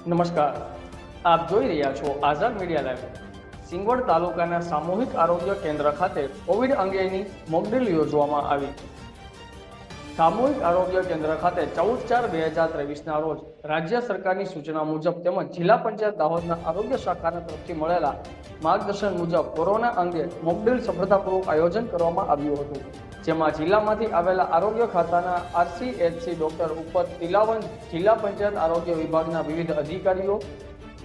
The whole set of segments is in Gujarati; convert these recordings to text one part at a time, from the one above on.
નમસ્કાર, આપ જોઈ રહ્યા છો આઝાદ મીડિયા લાઈવ। સિંગવડ તાલુકાના સામૂહિક આરોગ્ય કેન્દ્ર ખાતે કોવિડ અંગેની મોકડ્રીલ યોજવામાં આવી। સામૂહિક આરોગ્ય કેન્દ્ર ખાતે 14/4/2023ના રોજ રાજ્ય સરકારની સૂચના મુજબ તેમજ જિલ્લા પંચાયત દાહોદના આરોગ્ય શાખાના તરફથી મળેલા માર્ગદર્શન મુજબ કોરોના અંગે મોકડ્રીલ સફળતાપૂર્વક આયોજન કરવામાં આવ્યું હતું, જેમાં જિલ્લામાંથી આવેલા આરોગ્ય ખાતાના RCHC ડોક્ટર ઉપત તિલાવન, જિલ્લા પંચાયત આરોગ્ય વિભાગના વિવિધ અધિકારીઓ,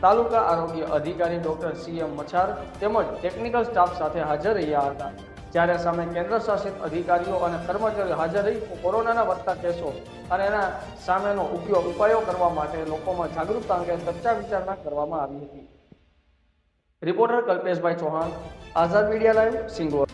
તાલુકા આરોગ્ય અધિકારી ડોક્ટર CM મછાર તેમજ ટેકનિકલ સ્ટાફ સાથે હાજર રહ્યા હતા। જ્યારે સામે કેન્દ્ર શાસિત અધિકારીઓ અને કર્મચારીઓ હાજર રહી કોરોનાના વધતા કેસો અને એના સામેનો ઉપાયો કરવા માટે લોકોમાં જાગૃતતા અંગે ચર્ચા વિચારણા કરવામાં આવી હતી। રિપોર્ટર કલ્પેશભાઈ ચૌહાણ, આઝાદ મીડિયા લાઈવ, સિંગવડ।